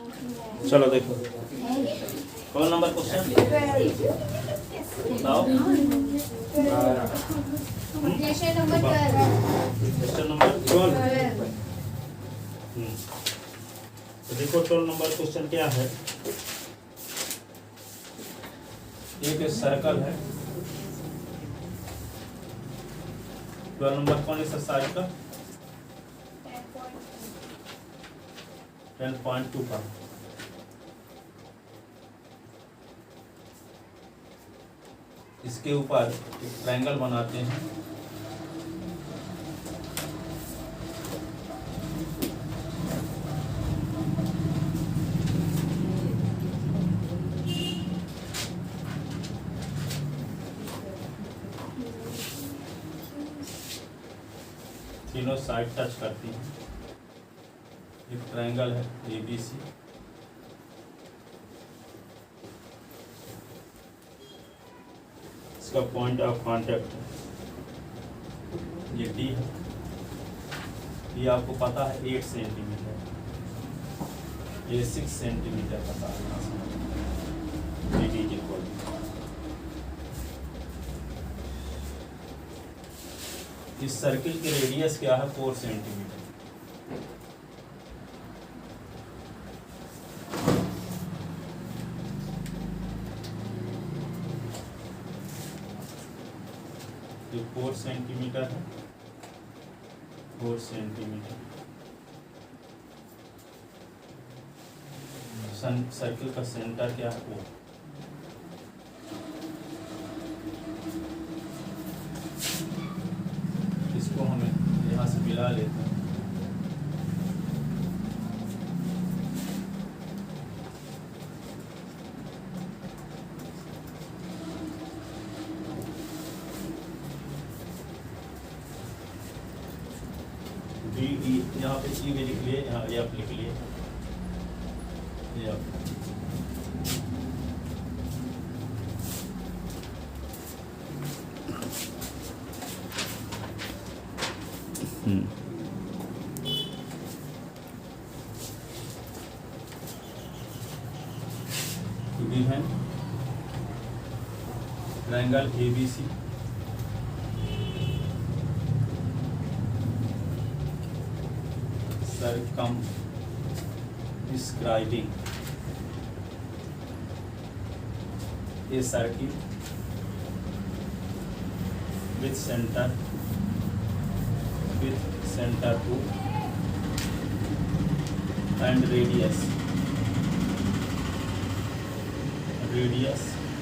चलो देखो कौन नंबर क्वेश्चन बताओ। Question number 12। Question number 12। तो देखो 12 नंबर क्वेश्चन क्या है। एक सर्कल है। 12 नंबर कौन एक्सरसाइज का 10.2 का। इसके ऊपर एक ट्रायंगल बनाते हैं। तीनों साइड टच करती हैं। एक ट्रायंगल है ABC। इसका पॉइंट ऑफ कांटेक्ट ये D है। ये आपको पता है 8 सेंटीमीटर, ये 6 सेंटीमीटर पता है। BD के कोड इस सर्किल की रेडियस क्या है 4 सेंटीमीटर। ये 4 सेंटीमीटर है। 4 सेंटीमीटर सर्किल का सेंटर क्या है O। इसको हमें यहाँ से मिला लेते हैं। DE यहाँ पे E भी लिख लिए, यहाँ F लिख लिए। है triangle ABC। Circumscribing a circle with center O and radius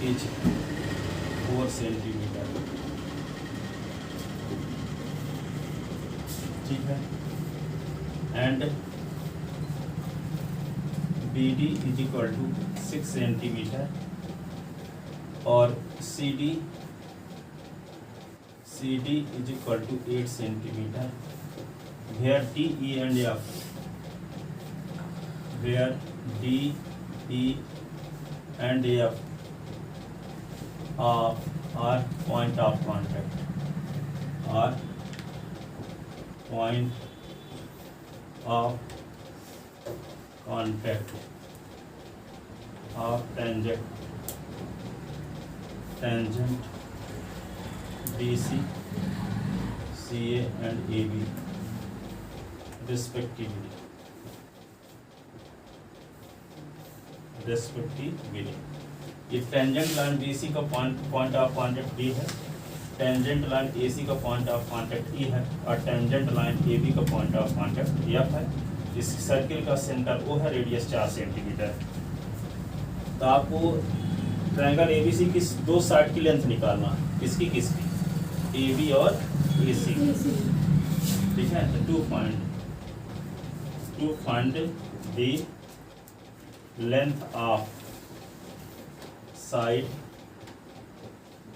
is 4 centimetre. ठीक है। And BD is equal to 6 centimetre और CD is equal to 8 centimetre. Where DE and F, where DE and F are point of contact, are point of contact of tangent BC, CA and AB respectively। ये tangent line BC का point of contact D है, tangent line AC का point of contact E है और tangent line AB का point of contact F है। इस circle का सेंटर O है, रेडियस 4 सेंटीमीटर। तो आपको ट्रायंगल ABC की दो साइड की लेंथ निकालना, किसकी AB और AC। ठीक है। तो to find the length of side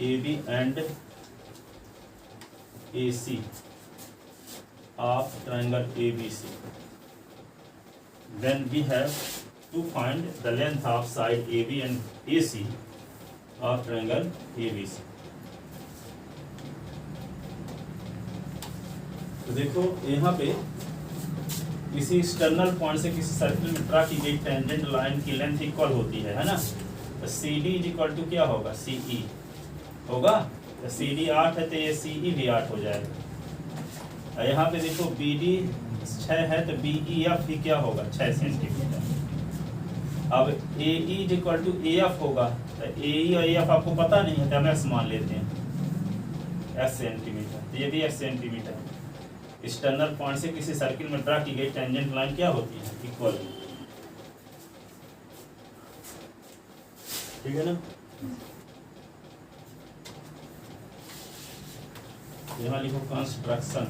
AB and AC of triangle ABC. Then we have to find the length of side AB and AC of triangle ABC. तो देखो यहाँ पे किसी एक्सटर्नल पॉइंट से किसी सर्किल में ड्रा की गई टेंजेंट लाइन की लेंथ इक्वल होती है ना, तो C D is equal to क्या होगा, सी ई होगा। तो सी डी 8 है तो ये सी ई भी 8 हो जाएगा। और यहाँ पे देखो बी डी 6 है तो बी ई एफ भी क्या होगा, 6 सेंटीमीटर। अब A E is equal to A F होगा, तो ए ई और ए एफ आपको पता नहीं है तो हम एस मान लेते हैं, एस सेंटीमीटर। तो ये भी एस सेंटीमीटर। एक्सटर्नल पॉइंट से किसी सर्किल में ड्रा की गई टेंजेंट लाइन क्या होती है, इक्वल। ठीक है ना। यहाँ लिखो construction.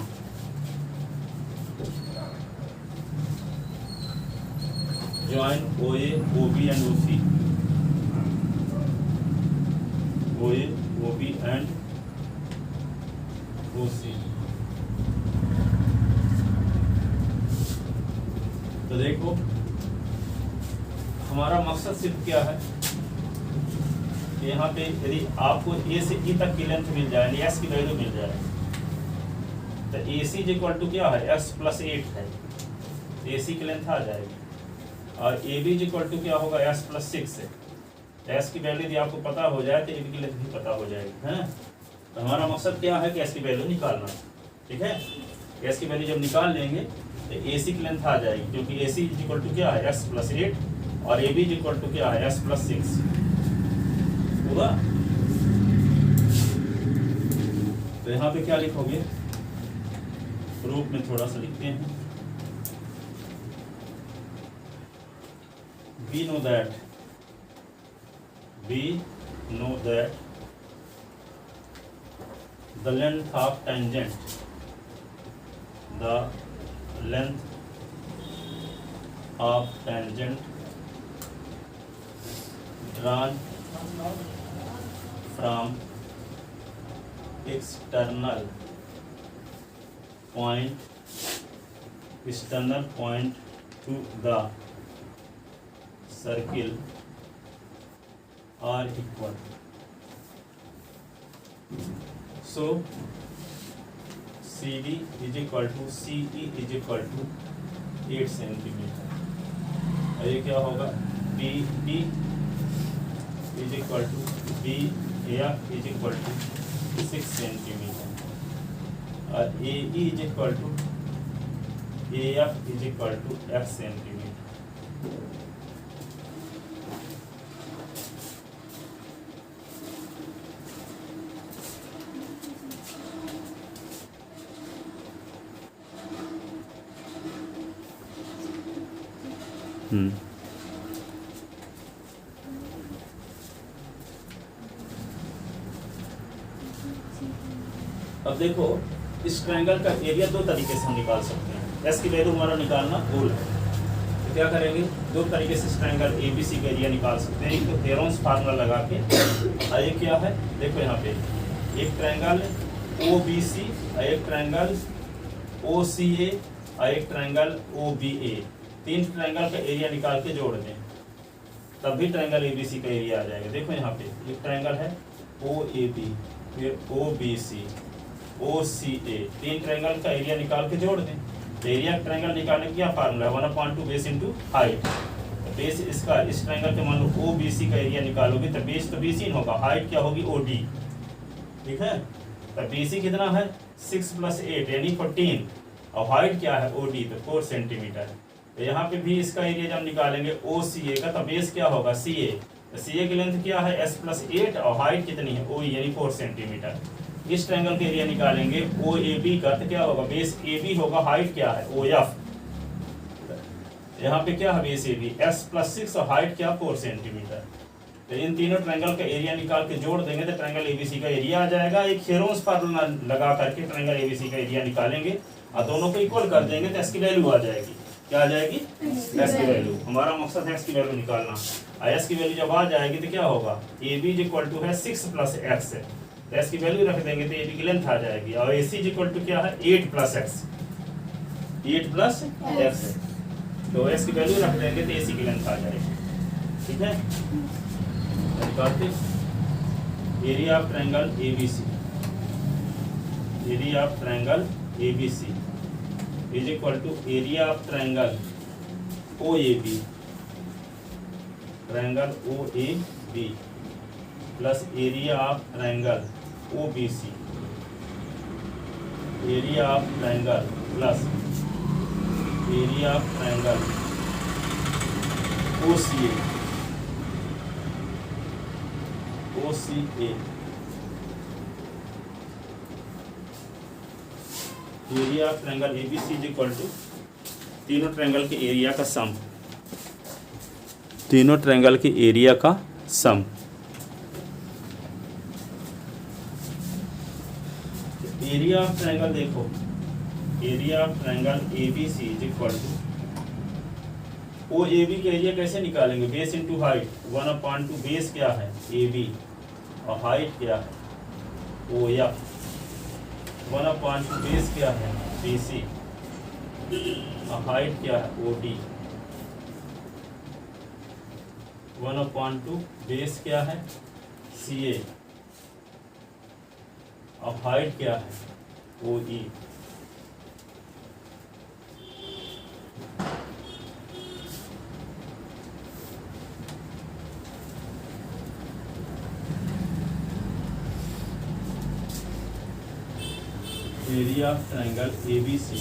Join OA, OB and OC, OA, OB and OC। तो देखो हमारा मकसद सिर्फ क्या है, यहाँ पे यदि आपको ए से ई तक की लेंथ मिल जाए, एस की वैल्यू मिल जाए, तो ए सी इक्वल टू क्या है, एस प्लस 8 है, ए सी की लेंथ आ जाएगी। और ए बी इक्वल टू क्या होगा, एस प्लस 6 है। एस की वैल्यू यदि आपको पता हो जाए तो ए बी की लेंथ भी पता हो जाएगी, है ना। तो हमारा मकसद क्या है कि एस की वैल्यू निकालना, ठीक है। एस की वैल्यू जब निकाल लेंगे तो ए सी की लेंथ आ जाएगी, क्योंकि ए सी इक्वल टू क्या है, एस प्लस 8 और ए बी इक्वल टू क्या है, एस प्लस 6 होगा। तो यहाँ पे क्या लिखोगे, प्रूफ में थोड़ा सा लिखते हैं। We know that the length of tangent, the length of tangent drawn from external point to the circle are equal. So CD is equal to CE is equal to 8 centimetre. और ये क्या होगा, BD is equal to BF is equal to 6 centimetre. और AE is equal to AF is equal to F centimetre. अब देखो इस triangle का area दो तरीके से हम निकाल सकते हैं। एस की वैल्यू हमारा निकालना गोल है, तो क्या करेंगे, दो तरीके से इस ट्रायंगल एबीसी का एरिया निकाल सकते हैं। एक तो हेरोन्स फार्मूला लगा के, और एक क्या है, देखो यहाँ पे एक ट्रायंगल ओबीसी और एक ट्रायंगल ओसीए और एक ट्रायंगल ओबीए, तीन ट्रायंगल का एरिया निकाल के जोड़ दें, तब भी ट्रायंगल एबीसी का एरिया आ जाएगा। देखो यहाँ पे एक ट्रायंगल है ओएबी, फिर ओबीसी, ओसीए, तीन ट्रायंगल का एरिया निकाल के जोड़ दें। तो एरिया ट्रायंगल निकालने का क्या फार्मूला है, 1/2 बेस इंटू हाइट। बेस इसका, इस ट्रायंगल के मान लो ओबीसी का एरिया निकालोगे तो बेस तो बीसी होगा, हाइट क्या होगी, ओडी, ठीक है। तो बीसी कितना है, 6 + 8 यानी 14, और हाइट क्या है, ओडी, तो 4 सेंटीमीटर। तो यहाँ पे भी इसका एरिया जब निकालेंगे ओसीए का, तो बेस क्या होगा, सीए, तो सीए की लेंथ क्या है, s + 8 और हाइट कितनी है, ओ यानी 4 सेंटीमीटर। इस ट्रायंगल के एरिया निकालेंगे ओ ए बी का, तो क्या होगा, बेस ए बी होगा, हाइट क्या है, ओ एफ, यहाँ पे क्या है, बेस ए बी, s + 6 और हाइट क्या, 4 सेंटीमीटर। तो इन तीनों ट्रायंगल का एरिया निकाल के जोड़ देंगे तो ट्रायंगल एबीसी का एरिया आ जाएगा। एक हेरोन्स फार्मूला लगा करके ट्रायंगल एबीसी का एरिया निकालेंगे और दोनों को इक्वल कर देंगे तो एस की वैल्यू आ जाएगी। क्या आ जाएगी, एस की वैल्यू। हमारा मकसद है एस की वैल्यू निकालना। एस की वैल्यू जब आ जाएगी तो क्या होगा, ए बी इक्वल टू है 6 + x, तो एस की वैल्यू रख देंगे तो ए बी की लेंथ आ जाएगी। और ए सी इक्वल टू क्या है, 8 + x, 8 + x, तो एस की वैल्यू रख देंगे तो ए सी की लेंथ आ जाएगी, ठीक है। निकालते area of triangle ABC, area of triangle ABC is equal to area of triangle O A B, triangle O A B plus area of triangle O B C, area of triangle plus area of triangle O C A, O C A, area of triangle A B C is equal to तीनों triangle के area का sum, तीनों triangle के area का sum. Area of triangle देखो, area of triangle A B C is equal to O A B का area कैसे निकालेंगे, बेस इंटू हाइट, 1/2 बेस क्या है ए बी और हाइट क्या है ओ एफ, 1/2 बेस क्या है बी सी और हाइट क्या है ओ डी, 1/2 बेस क्या है सी ए और हाइट क्या है O E. Area of triangle A B C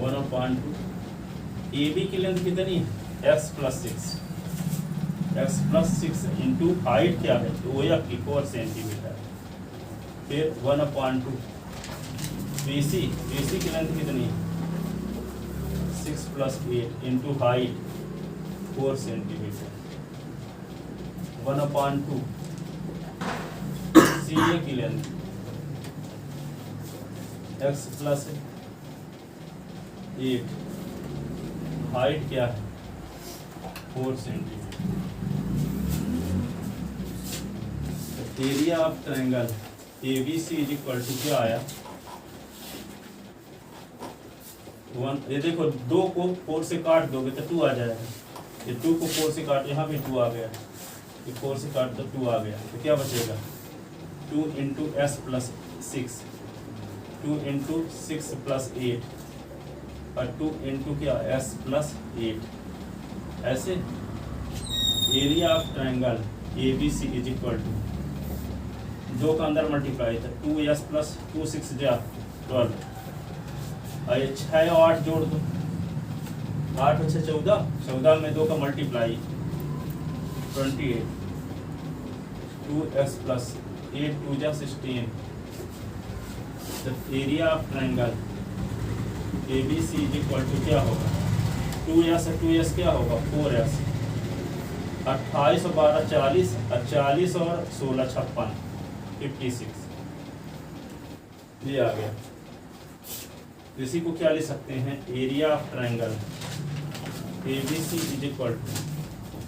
1/2, A B की लेंथ कितनी है x + 6, x + 6 इंटू हाइट क्या है ओ एफ की 4 सेंटीमीटर, फिर 1/2 बी सी की लेंथ कितनी है 6 + 8 into height 4 centimetre, 1/2 C A की लेंथ x + 8, हाइट क्या है 4 centimetre. Area of triangle A B C is equal to क्या आया 1, ये देखो 2 को 4 से काट दोगे तो 2 आ जाएगा, ये 2 को 4 से काट, यहाँ भी 2 आ गया, ये 4 से काट तो 2 आ गया, तो क्या बचेगा 2 इंटू s + 6, 2 इंटू 6 + 8 और 2 इंटू क्या s + 8, ऐसे area of triangle A B C is equal to 2 का अंदर मल्टीप्लाई था 2s + 2 6 जा 12 और ये 6 और 8 जोड़ दो, 8 और 6 14, 14 में 2 का मल्टीप्लाई 28, 2s + 8 2 जा 16, the area of triangle A B C is equal to क्या होगा 2s और 2s क्या होगा 4s, 28 और 12 40 और 40 और 16 56, 56 ये आ गया। इसी को क्या ले सकते हैं area of triangle A B C is equal to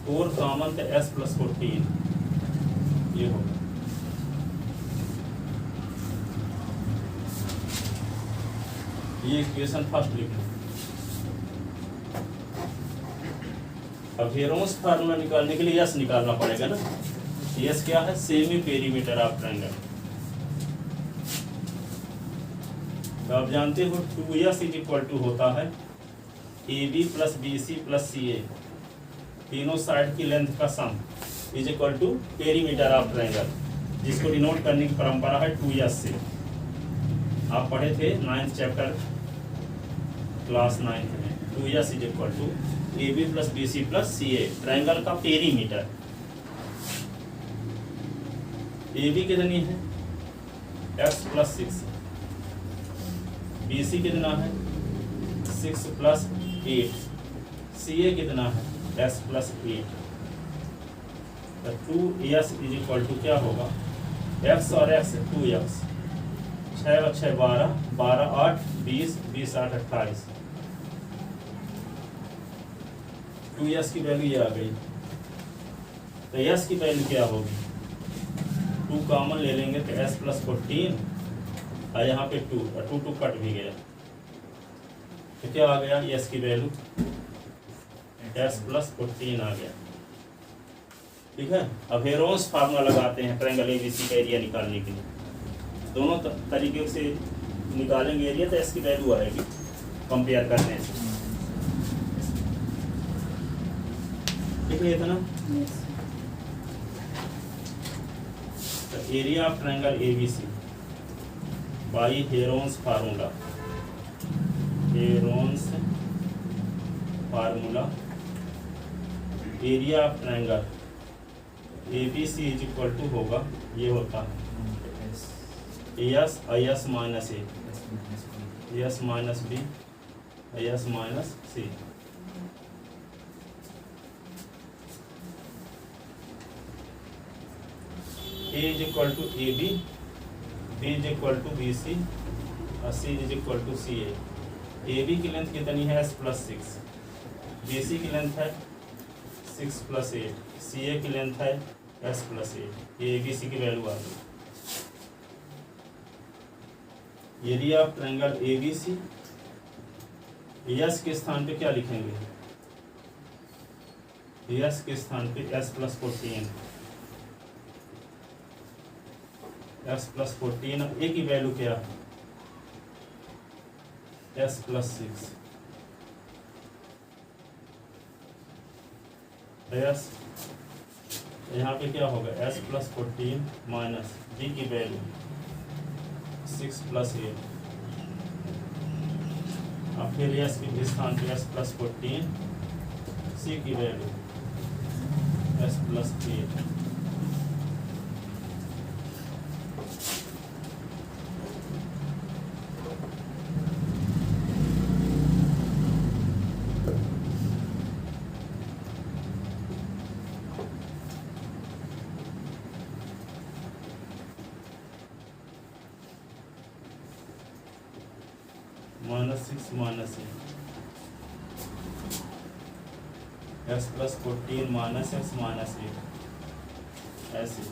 4 common तो s + 14 ये होगा। ये इक्वेशन फर्स्ट लिख लो। अब हेरोंस फार्मूला निकालने के लिए यस निकालना पड़ेगा ना, यस क्या है सेमी पेरीमीटर ऑफ ट्रायंगल, तो आप जानते हो 2s इज इक्वल टू होता है ए बी + बी सी + सी ए, तीनों साइड की लेंथ का sum is equal to perimeter of triangle, जिसको डिनोट करने की परंपरा है 2s से। आप पढ़े थे 9th चैप्टर क्लास 9th में 2s is equal to A B + B C + C A, triangle का पेरीमीटर। ए बी कितनी है x + 6, बी सी कितना है 6 + 8, सी ए कितना है s + 8, तो 2s इज इक्वल टू क्या होगा x और x 2x, 6 और 6 12, 12 8 20, 20 8 28, 2s की वैल्यू ये आ गई, तो s की वैल्यू क्या होगी 2 कॉमन ले लेंगे तो s + 14 और यहाँ पे 2 और 2 कट भी गया, तो क्या आ गया s की वैल्यू s + 14 आ गया। ठीक है, अब हेरोंस फार्मूला लगाते हैं ट्रायंगल एबीसी का एरिया निकालने के लिए। दोनों तरीके से निकालेंगे एरिया तो इसकी वैल्यू आएगी कंपेयर करने से। ठीक है इतना। तो area of triangle ABC by Heron's formula, Heron's formula, area of triangle ABC is equal to होगा, ये होता है S I S minus A, S minus B, S minus C. A is equal to A B, B is equal to B C और C is equal to C A. A B की length कितनी है? S plus 6, B C की length है 6 plus 8, C A की length है S plus 8। ये ए B सी की वैल्यू आ गई। Area of triangle A B C, S के स्थान पे क्या लिखेंगे? एस के स्थान पे S plus 14, S plus 14, A की वैल्यू क्या है? एस प्लस 6, एस यहाँ पे क्या होगा? एस प्लस 14 माइनस बी की वैल्यू 6 प्लस 8, अब फिर एस के स्थान पे एस प्लस 14, सी की value S plus 8। -6 minus S plus 14 minus X minus 8, ऐसे।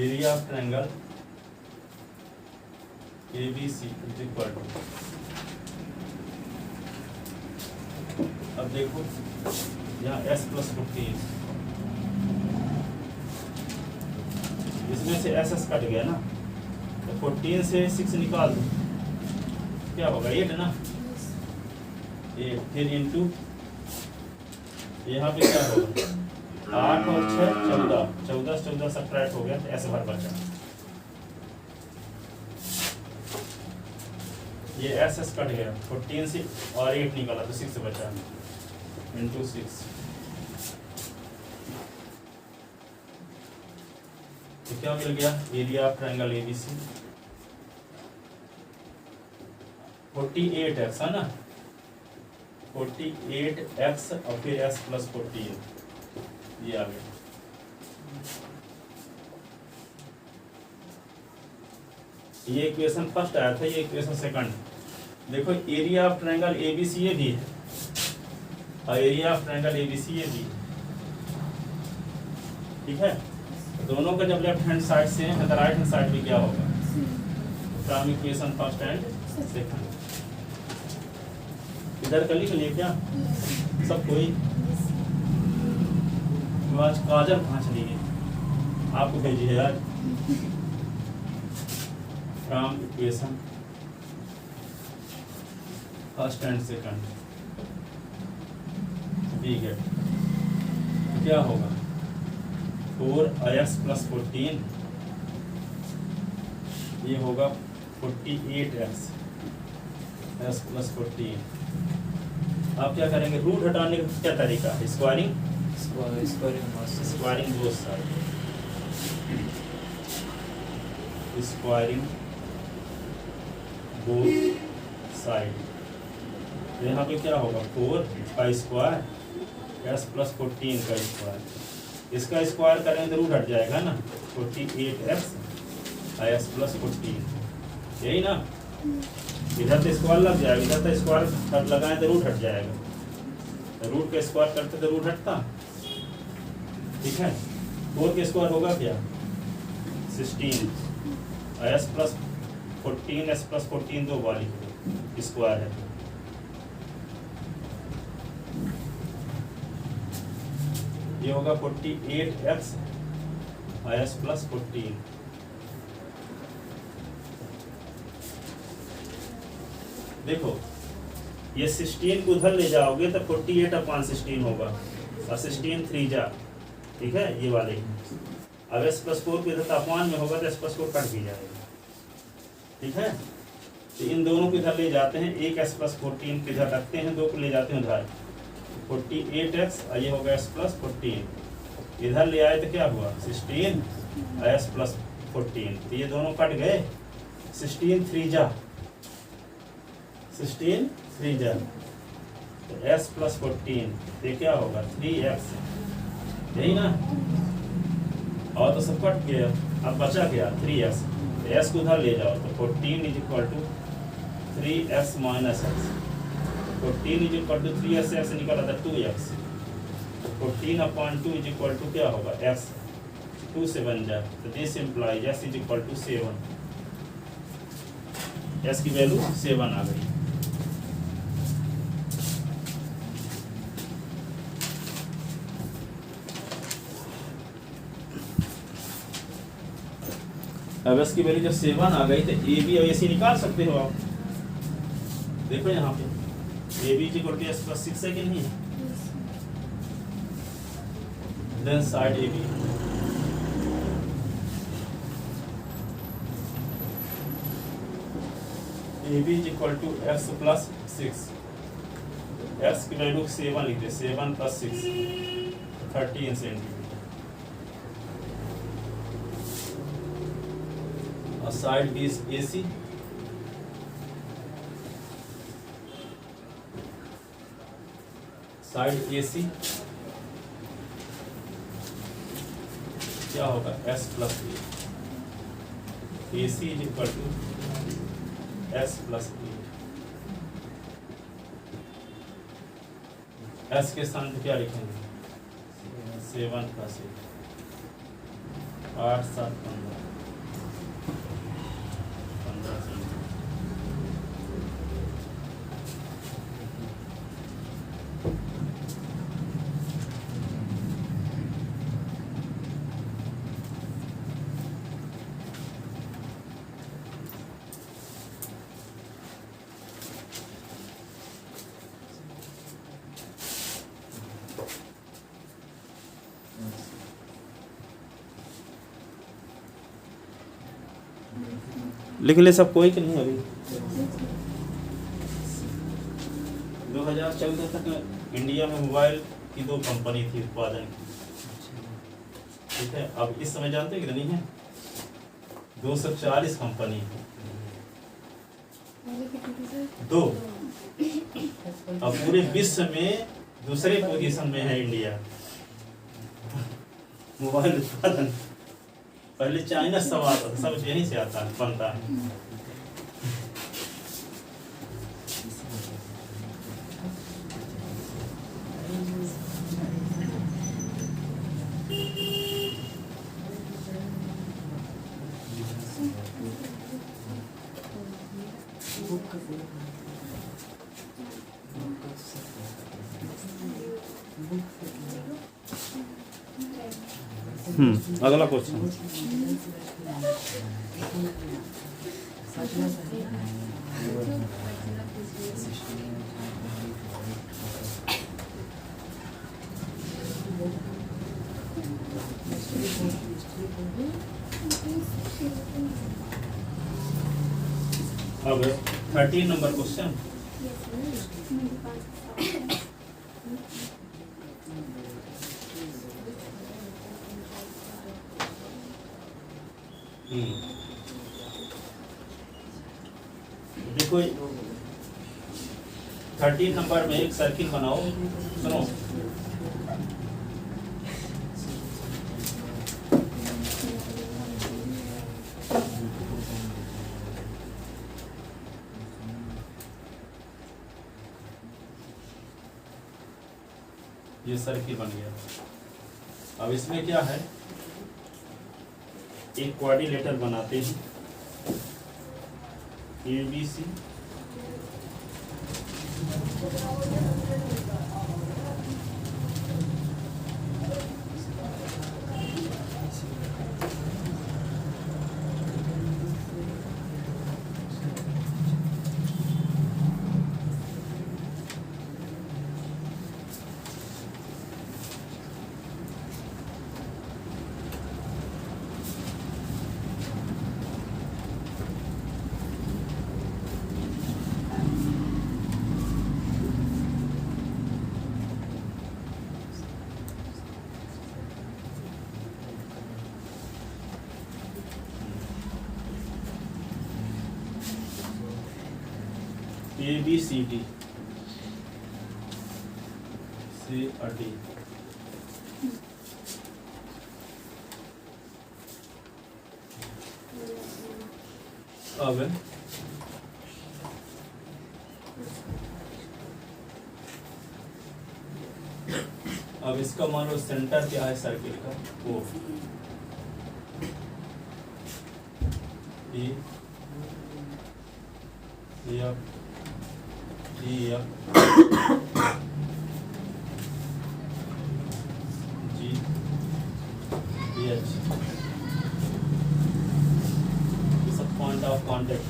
Area of triangle A B C is equal to, अब देखो यहाँ एस प्लस 14, इसमें से एस एस कट गया ना, तो 14 से 6 निकाल दो, क्या होगा? 8 ना, 8 फिर इंटू यहाँ पे क्या होगा? 8 और 6 14, 14 से 14 सब्ट्रैक्ट हो गया तो ऐसे भर बचा। ये एस एस कट गया, 14 से और 8 निकाला तो 6 बचा, इंटू 6। तो क्या मिल गया? Area of triangle ABC 48x है ना, 48x और फिर s प्लस 14, ये आ गया। ये इक्वेशन फर्स्ट आया था, ये इक्वेशन सेकंड। देखो एरिया ऑफ ट्रायंगल एबीसी ये भी है और एरिया ऑफ ट्रायंगल एबीसी ये भी है, ठीक है। दोनों का जब लेफ्ट हैंड साइड से है तो राइट हैंड साइड भी क्या होगा? From equation first and second. इधर का लिख लिए क्या सब कोई? आज काजल भांच लिए, आपको भेजी है आज। From equation first and second we get क्या होगा? 4x प्लस 14, ये होगा 48x s प्लस 14। आप क्या करेंगे? रूट हटाने का क्या तरीका है? Squaring, squaring both side, squaring both side. तो यहाँ पे क्या होगा? 4 का स्क्वायर s प्लस 14 का स्क्वायर, इसका स्क्वायर करेंगे तो रूट हट जाएगा ना, 48x s प्लस 14, यही ना। इधर तो स्क्वायर लग जाएगा, इधर तो स्क्वायर लगाएं तो रूट हट जाएगा, तो रूट का स्क्वायर करते तो रूट हटता, ठीक है। 4 के स्क्वायर होगा क्या? 16, s प्लस 14 s प्लस 14 दो वाली स्क्वायर है, ये होगा 48x एस प्लस 14। देखो ये 16 को उधर ले जाओगे तो 48/16 होगा और 16 3 जा, ठीक है ये वाले। अब एस प्लस 4 को इधर तापमान में होगा तो एस प्लस 4 कट भी जाएगा, ठीक है। तो इन दोनों को इधर ले जाते हैं, एक एस प्लस 14 को इधर रखते हैं, दो को ले जाते हैं उधर 48x और ये होगा एस प्लस 14। इधर ले आए तो क्या हुआ 16 एस प्लस 14, तो ये दोनों कट गए। 16 3 जा, 16 3 जा, तो एस प्लस 14 ये क्या होगा 3x, यही ना। और तो सब कट गया, अब बचा क्या 3x, तो s को उधर ले जाओ तो 14 is equal to 3x minus x। 14 is equal to 3x, x निकला था 2x, 14/2 इज इक्वल टू क्या होगा x, 2 से बन जाए, तो this implies s is equal to 7। s की वैल्यू 7 आ गई। अब s की वैल्यू जब 7 आ गई तो ए बी और ए सी निकाल सकते हो आप। देखो यहाँ पे A B equal to S plus 6 है कि नहीं, then side A B equal to X plus 6, X की वैल्यू 7 लिखते, 7 + 6 13 सेंटीमीटर। और side B is A C, side A C क्या होगा S plus A C is equal to S plus S के स्थान पे क्या लिखेंगे 7 + 8 8 7 15 लिख ले सब कोई कि नहीं। अभी 2014 तक इंडिया में मोबाइल की 2 कंपनी थी उत्पादन की, ठीक है। अब इस समय जानते हैं कितनी है 240 कंपनी, 2। अब पूरे विश्व में दूसरे पोजीशन में है इंडिया मोबाइल उत्पादन। पहले चाइना सब आता था, सब यहीं से आता है, बनता है। अगला क्वेश्चन। अब 13 नंबर क्वेश्चन। देखो 13 नंबर में एक सर्किल बनाओ, सुनो। ये सर्किल बन गया। अब इसमें क्या है, एक क्वाड्रिलेटरल बनाते हैं ABC, ABCD से D। अब इसका मान लो सेंटर क्या है सर्किल का, O E F G F G H, ये सब पॉइंट ऑफ कांटेक्ट।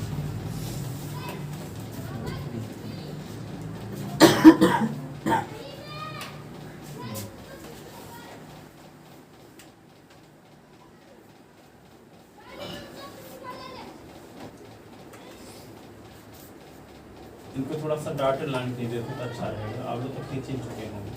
इनको थोड़ा सा डॉटेड लाइन खींच देते तो अच्छा रहेगा, आप लोग तो खींच ही चुके होंगे।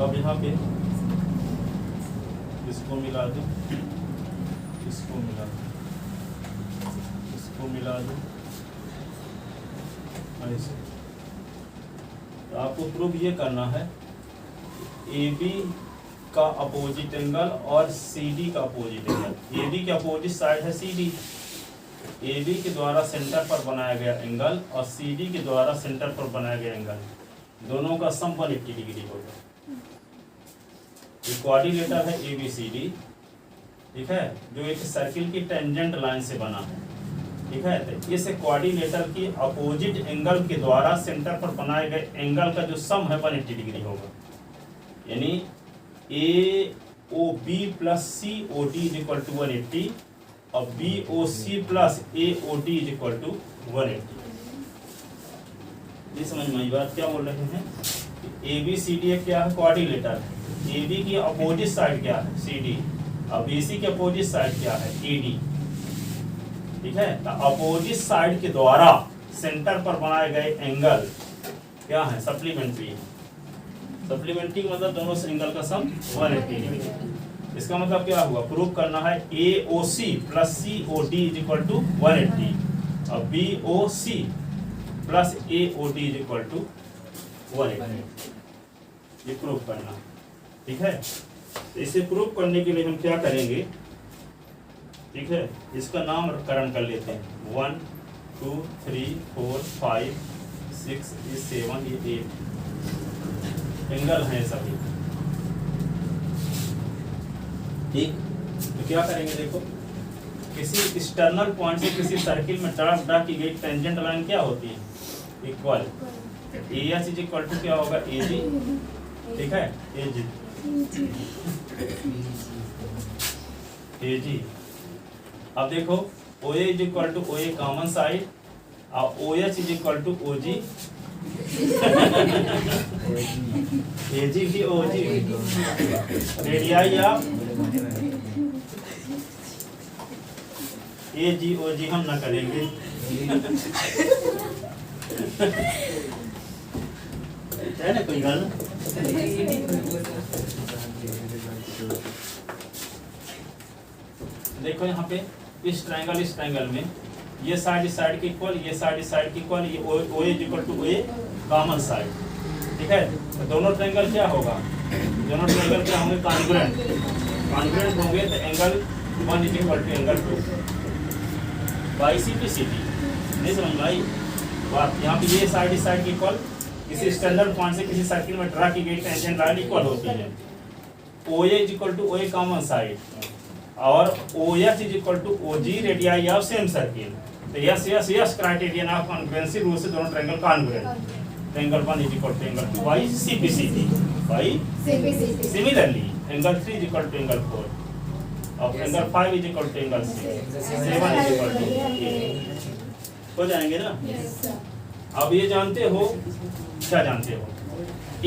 अब यहाँ पे इसको मिला दो, इसको मिला दो, इसको मिला दो, ऐसे। तो आपको प्रूव ये करना है AB का अपोजिट एंगल और CD का अपोजिट एंगल। AB के अपोजिट साइड है CD, AB के द्वारा सेंटर पर बनाया गया एंगल और CD के द्वारा सेंटर पर बनाया गया एंगल, दोनों का सम 180 डिग्री होगा। कोऑर्डिनेटर है ABCD, ठीक है, जो एक सर्किल की टेंजेंट लाइन से बना है, ठीक है। तो इस कोऑर्डिनेटर की अपोजिट एंगल के द्वारा सेंटर पर बनाए गए एंगल का जो सम है 180 डिग्री होगा। यानी AOB plus COD is equal to 180 और BOC plus AOD is equal to 180। ये समझ में आई बात, क्या बोल रहे हैं? ABCD क्या है? कोऑर्डिनेटर। AB की अपोजिट साइड क्या है? CD। और BC के अपोजिट साइड क्या है? AD। ठीक है, तो अपोजिट साइड के द्वारा सेंटर पर बनाए गए एंगल क्या है? सप्लीमेंट्री। सप्लीमेंट्री मतलब दोनों एंगल का सम 180 डिग्री। इसका मतलब क्या हुआ? प्रूव करना है AOC plus COD is equal to 180 और BOC plus AOD is equal to 180। ये प्रूव करना, ठीक है। तो इसे प्रूव करने के लिए हम क्या करेंगे, ठीक है, इसका नामकरण कर लेते हैं। 1 2 3 4 5 6 7 ये 8 एंगल हैं सभी, ठीक। तो क्या करेंगे, देखो, किसी एक्सटर्नल पॉइंट से किसी सर्किल में ड्रा की गई टेंजेंट लाइन क्या होती है? Equal. AS is equal to क्या होगा? AG, ठीक है, AG। अब देखो OA is equal to OA common side और OH is equal to OG AG भी OG रेडियाई आप AG OG हम ना करेंगे है ना, कोई गल। देखो यहाँ पे इस ट्रायंगल में ये साइड इस साइड के इक्वल, ये साइड इस साइड के इक्वल, ये OA is equal to OA common side, ठीक है। तो दोनों ट्रायंगल क्या होगा? दोनों ट्रायंगल क्या होंगे? कॉन्ग्रुएंट। कॉन्ग्रुएंट होंगे तो angle 1 is equal to angle 2 by CPCD। नहीं समझ में आई बात? यहाँ पे ये साइड इस साइड के इक्वल, किसी स्टैंडर्ड पॉइंट से किसी सर्किल में ड्रा की गई टेंजेंट लाइन इक्वल होती है। OA is equal to OA common side और OH is equal to OG radii of same circle. तो yes criterion of congruency rule से दोनों triangle congruent. Angle 1 is equal to angle 2 by CPCD by similarly angle 3 is equal to angle 4 और angle 5 is equal to angle 6, 7 is equal to 8 हो जाएंगे ना। अब ये जानते हो, क्या जानते हो?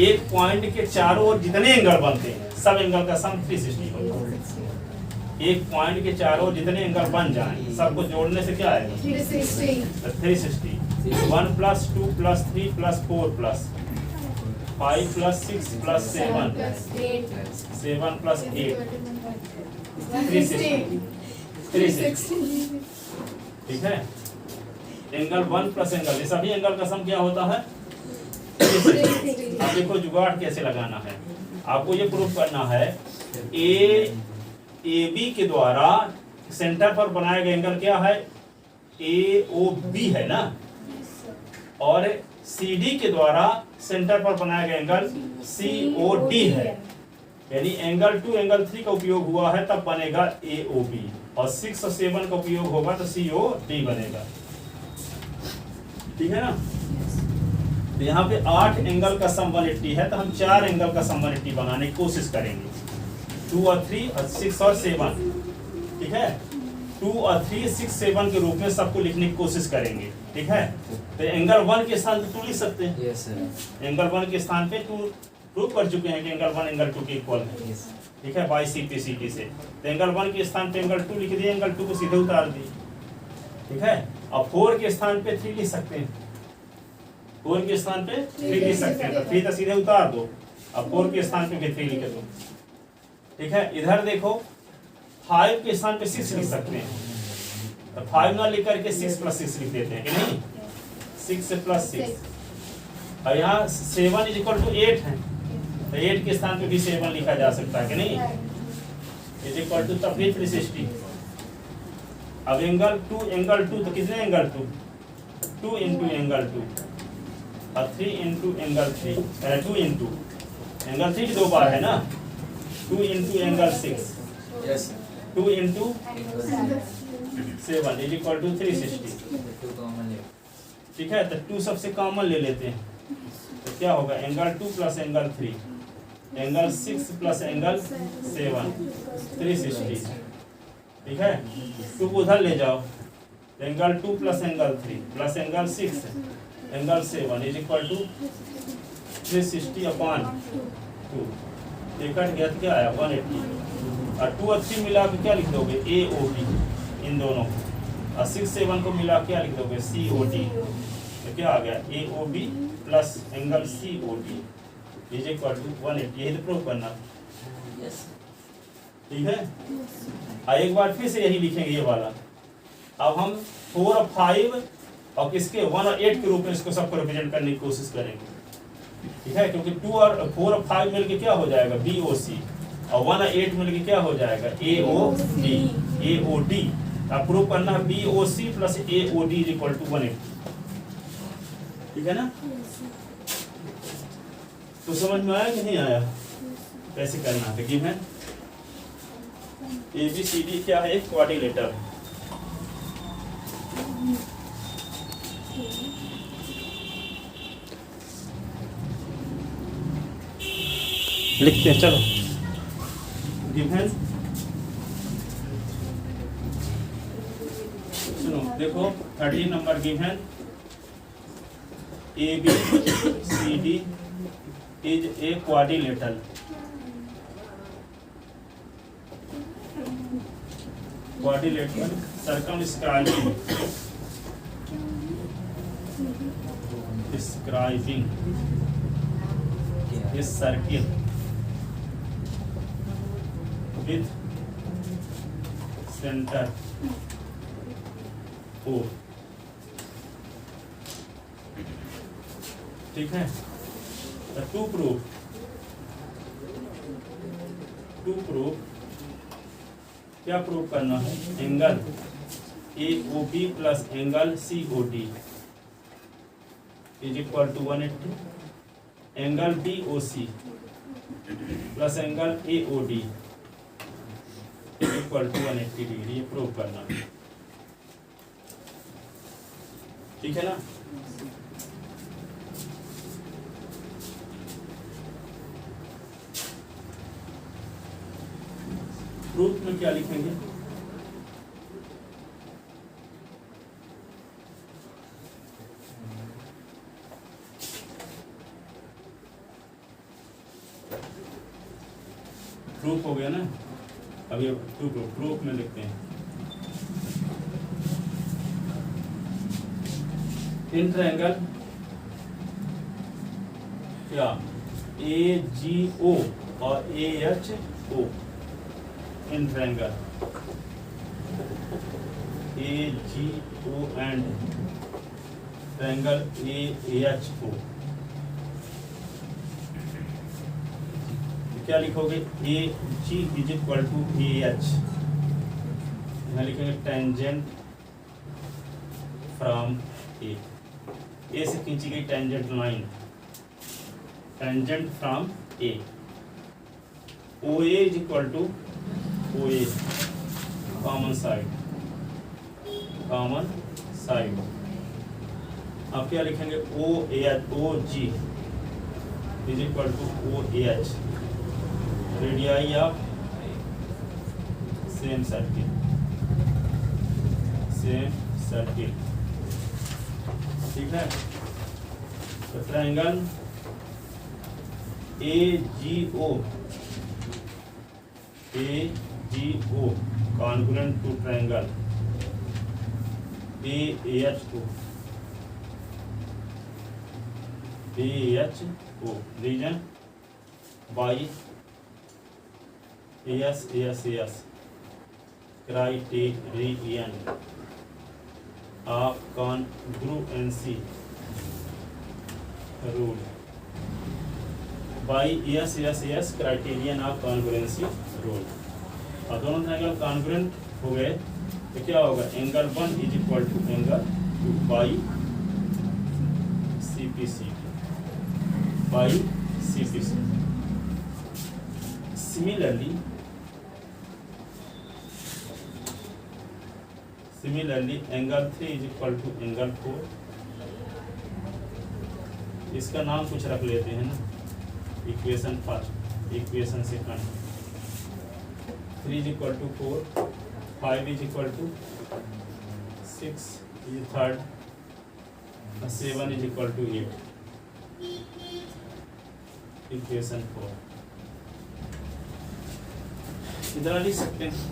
एक पॉइंट के चारों ओर जितने एंगल बनते हैं सब एंगल का सम 360 होगा। एक पॉइंट के चारों जितने एंगल बन जाएं सबको जोड़ने से क्या आएगा 360 360 1 + 2 + 3 + 4 + 5 + 6 + 7 7 + 8 360 ठीक है। एंगल 1 + एंगल ये सभी एंगल का सम क्या होता है 360। अब देखो जुगाड़ कैसे लगाना है, आपको ये प्रूफ करना है ए बी के द्वारा सेंटर पर बनाया गया एंगल क्या है AOB है ना, और CD के द्वारा सेंटर पर बनाया गया एंगल COD है। यानी एंगल 2 एंगल 3 का उपयोग हुआ है तब बनेगा AOB, और 6 और 7 का उपयोग होगा तो COD बनेगा। ठीक है ना। तो यहाँ पे 8 एंगल का सम 180 है तो हम 4 एंगल का सम 180 बनाने की कोशिश करेंगे, 2 और 3 और 6 और 7। ठीक है, 2 और 3 6 7 के रूप में सबको लिखने की कोशिश करेंगे। ठीक है, तो एंगल 1 के स्थान पे 2 लिख सकते हैं। Yes sir. एंगल 1 के स्थान पे 2 प्रूव कर चुके हैं कि एंगल 1 एंगल 2 के इक्वल है। यस ठीक है, बाई CP से। तो एंगल 1 के स्थान पे एंगल 2 लिख दिए, एंगल 2 को सीधे उतार दिए। ठीक है, अब 4 के स्थान पे 3 लिख सकते हैं, 4 के स्थान पे 3 लिख सकते हैं, तो 3 तो सीधे उतार दो, अब 4 के स्थान पे भी 3 लिख दो। ठीक है, इधर देखो 5 के स्थान पे 6 लिख सकते हैं, तो 5 ना लिख करके 6 + 6 लिख देते हैं कि नहीं, 6 + 6। और यहाँ 7 = 8 है, तो 8 के स्थान पे भी 7 लिखा जा सकता है कि नहीं, = तब भी 360। अब एंगल 2 तो कितने एंगल 2 2 × एंगल 2 और 3 × एंगल 3 2 × एंगल 3 की 2 बार है ना, 2 × एंगल 6 यस 2 × 7 = 360। टू कॉमन ले। ठीक है, तो 2 सबसे कॉमन ले लेते हैं, तो क्या होगा एंगल 2 + एंगल 3 एंगल 6 + एंगल 7 360। ठीक है, 2 को उधर ले जाओ, एंगल 2 + एंगल 3 + एंगल 6 एंगल 7 = 360/2। ये कट गया तो क्या आया 180, और 2 और 3 मिला के क्या लिख दोगे AOB इन दोनों, और 6 7 को मिला क्या लिख दोगे COD। तो क्या आ गया AOB + एंगल COD = 180। यही तो प्रूव करना। यस ठीक है, और एक बार फिर से यही लिखेंगे ये वाला। अब हम 4 और 5 और किसके 1 और 8 के रूप में इसको सबको रिप्रेजेंट करने की कोशिश करेंगे। ठीक है, क्योंकि 2 और 4 और 5 मिलके क्या हो जाएगा BOC, और 1 और 8 मिलके क्या हो जाएगा AOD। अब प्रूव करना है BOC + AOD = 180। ठीक है ना, तो समझ में आया कि नहीं आया, कैसे करना है। गिवन ABCD क्या है, क्वाड्रिलेटर। लिखते हैं, चलो। गिवन सुनो, देखो 13 number given ABCD is a quadrilateral. Quadrilateral circumscribing a circle with center O। ठीक है, टू प्रूफ क्या प्रूफ करना है, angle AOB + angle COD = 180, angle BOC + angle AOD = 180 degree. ये प्रूफ करना है। ठीक है ना। प्रूफ में क्या लिखेंगे, प्रूफ हो गया ना। अब ये प्रूफ में लिखते हैं। इन ट्रायंगल क्या AGO और AHO, in triangle AGO and triangle AHO, क्या लिखोगे? AG is equal to AH, यहाँ लिखेंगे टेंजेंट फ्रॉम ए से खींची गई tangent line, tangent from A. OA is equal to OA common side, common side. आप क्या लिखेंगे? OG is equal to OH, radii of same circle, same circle, ठीक है। तो triangle AGO congruent to triangle AHO, reason by AS criterion of congruency rule, by AS criterion of congruency rule. और दोनों triangle congruent हो गए तो क्या होगा? Angle 1 is equal to angle 2 by CPC, by CPC। Similarly, angle 3 is equal to angle 4। इसका नाम कुछ रख लेते हैं ना, equation first, equation second. 3 is equal to 4, 5 is equal to 6 is third, 7 is equal to 8, equation 4। इधर लिख सकते हैं।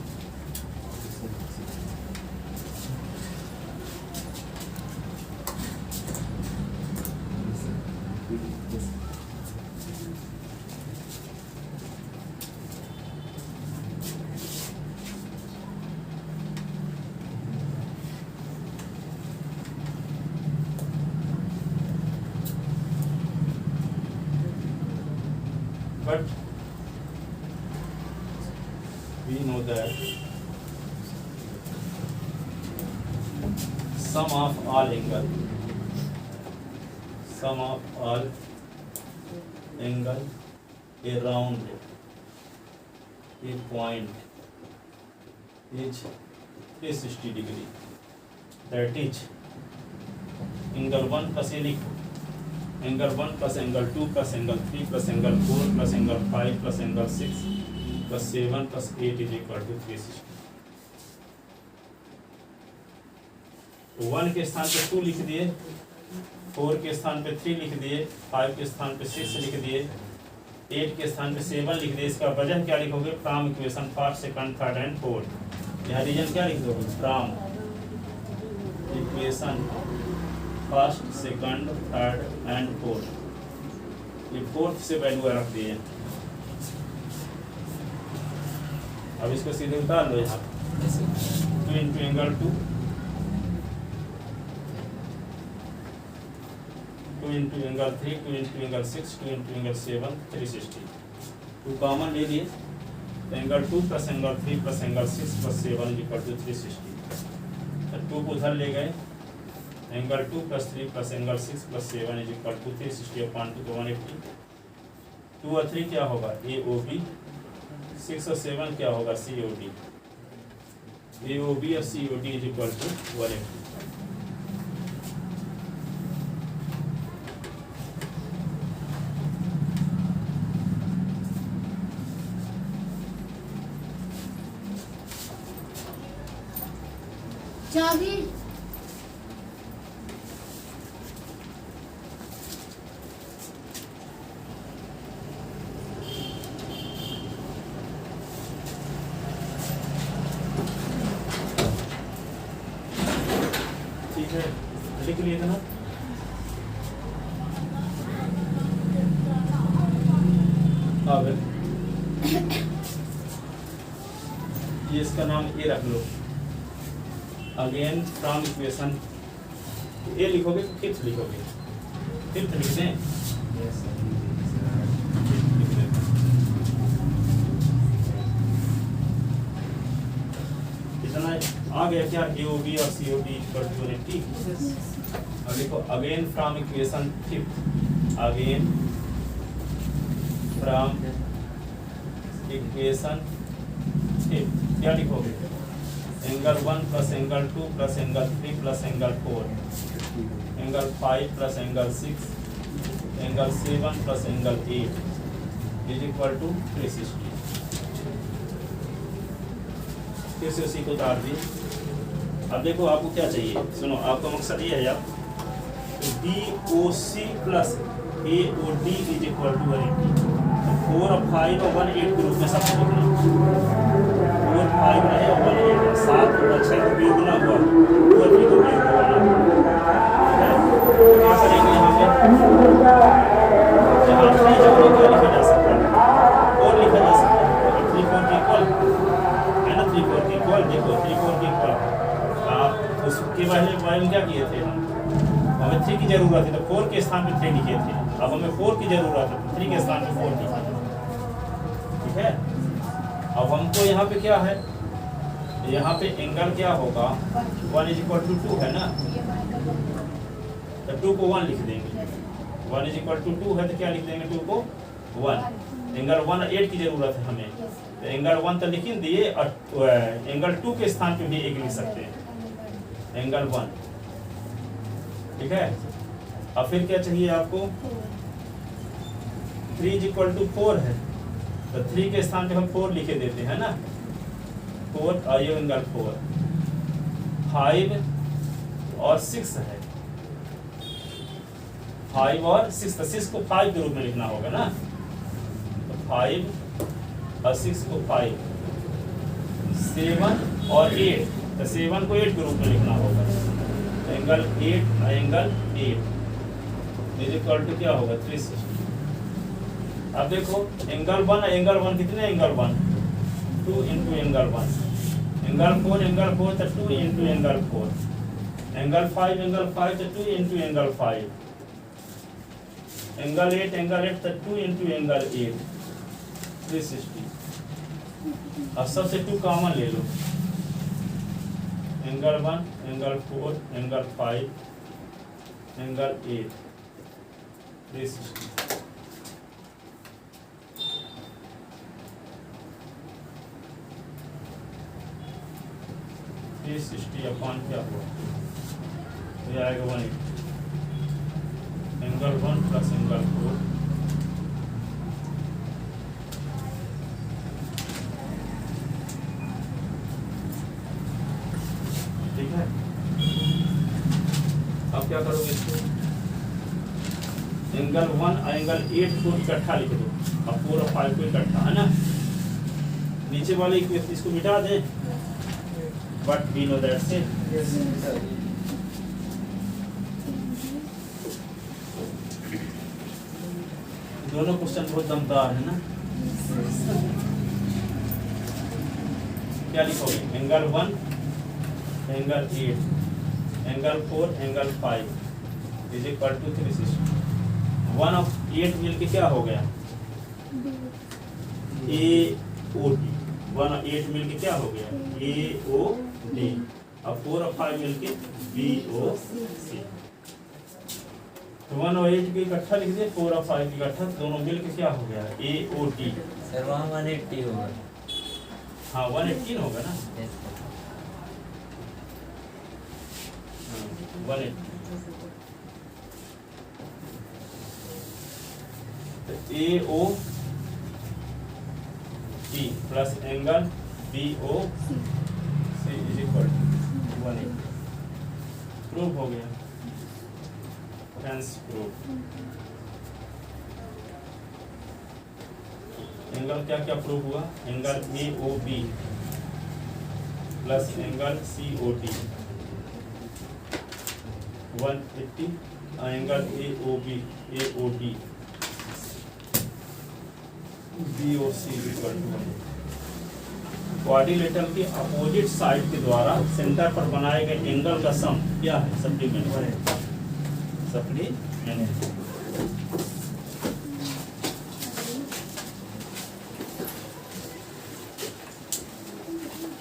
But we know that sum of all angle around a point is 360 degree, that is angle 1 plus a लिखो, angle 1 plus angle 2 plus angle 3 plus angle 4 plus angle 5 plus angle 6 plus 7 plus 8 is equal to 360। तो 1 के स्थान पे 2 लिख दिए, 4 के स्थान पे 3 लिख दिए, 5 के स्थान पे 6 लिख दिए, 8 के स्थान पे 7 लिख दिए। इसका वजह क्या लिखोगे? From equation first, second, third and fourth. यहाँ रीजन क्या लिख दोगे? From equation first, second, third and fourth. ये फोर्थ से वैल्यू रख दिए। अब इसको सीधे उतार लो यहाँ, 2 into angle 2, 2 into angle 3, 2 into angle 6, 2 into angle 7, 360। 2 common ले लिए तो angle 2 plus angle 3 plus angle 6 plus 7 equal to 360। तो 2 को उधर ले गए, angle 2 plus 3 plus angle 6 plus 7 is equal to 360 upon 2 को 180। 2 और 3 क्या होगा? AOB। 6 और 7 क्या होगा? COD। AOB और COD इज इक्वल टू 180। चाबी ठीक है, लिख लिए ना। अब ये इसका नाम ए रख लो। अगेन फ्रॉम इक्वेशन ए लिखोगे तो फिफ्थ लिखोगे, फिफ्थ लिख दें। Yes sir. लिख दें। इतना आ गया क्या, ए ओ बी और C O D equal to 180। अब देखो again from equation fifth, again from equation fifth क्या लिखोगे, angle 1 plus angle 2 plus angle 3 plus angle 4, angle 5 plus angle 6, angle 7 plus angle 8 is equal to 360। फिर से उसी को उतार दिए। अब देखो आपको क्या चाहिए, सुनो आपका मकसद ये है यार, B O C plus A O D is equal to 180। 4 और 5 और 1 8 के रूप में सब लिखना, 4 5 रहे और 1 8 है, 7 और 6 को भी गुना हुआ, 2 और 3 को भी गुना हुआ, ठीक है। तो क्या करेंगे यहाँ पे, जहाँ 3 जगह क्या लिखा जा सकता है, 4 लिखा जा सकता है, 3 4 के इक्वल है ना, 3 4 के इक्वल। देखो 3 4 के इक्वल आप उसके बारे में क्या किए थे, हमें 3 की जरूरत है तो 4 के स्थान पे 3 लिखे थे। अब हमें 4 की जरूरत है तो 3 के स्थान पे 4 लिखे, ठीक है। अब हमको यहाँ पे क्या है, यहाँ पे एंगल क्या होगा, 1 इज इक्वल टू 2 है ना, तो 2 को 1 लिख देंगे। 1 इज इक्वल टू 2 है तो क्या लिख देंगे, 2 को 1। एंगल 1 8 की जरूरत है हमें, तो एंगल 1 तो लिख ही दिए और एंगल 2 के स्थान पे भी 1 लिख सकते हैं, एंगल 1, ठीक है। अब फिर क्या चाहिए आपको, 3 इज इक्वल टू 4 है तो 3 के स्थान पे हम 4 लिखे देते हैं ना, 4 और ये एंगल 4, 5 और 6 है, 5 और 6, तो 6 को 5 के रूप में लिखना होगा ना, तो 5 और 6 को 5, 7 और 8, तो 7 को 8 के रूप में लिखना होगा, तो एंगल 8 और एंगल 8 इज इक्वल टू क्या होगा, 360। अब देखो एंगल 1 कितने, एंगल 1 2 इंटू एंगल 1, एंगल 4 तो 2 इंटू एंगल 4, एंगल 5 तो 2 इंटू एंगल 5, एंगल 8 तो 2 इंटू एंगल 8, 360। अब सबसे 2 कॉमन ले लो, angle 1 angle 4 angle 5 angle 8, 360। Upon क्या हुआ, तो ये आएगा 180, एंगल 1 प्लस एंगल 4 ठीक है। अब क्या करोगे इसको, एंगल 1 और एंगल 8 को इकट्ठा लिख दो, अब 4 और 5 को इकट्ठा है ना, नीचे वाले इसको मिटा दें, बट वी नो दैट से दोनों क्वेश्चन बहुत दमदार है ना। क्या लिखोगे, angle 1 angle 8 angle 4 angle 5 is equal to 360। 1 और 8 मिलके क्या हो गया, ए ओ डी, 1 और 8 मिलके क्या हो गया, ए ओ डी, अब 4 और 5 मिलके बी ओ सी। तो 1 और 8 के इकट्ठा लिख दिए, 4 और 5 के इकट्ठा, दोनों मिलके क्या हो गया, ए ओ टी। सर वहाँ 180 होगा। हाँ 180 होगा ना, यस सर। 180। तो A O T plus angle B O C is equal to 180। Proof हो गया, हेंस प्रूफ। एंगल क्या क्या प्रूफ हुआ, angle A O B plus angle C O T 180 angle AOB BOC equal to quadrilateral के opposite side के द्वारा centre पर बनाए गए एंगल का सम क्या है? सप्लीमेंट।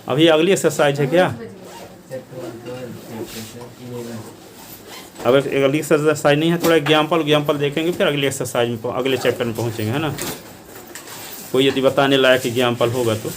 अभी अगली एक्सरसाइज है क्या? अब अगली एक्सरसाइज नहीं है, थोड़ा एग्जाम्पल देखेंगे, फिर अगली एक्सरसाइज में अगले चैप्टर में पहुंचेंगे, है ना। कोई यदि बताने लायक एग्जाम्पल होगा तो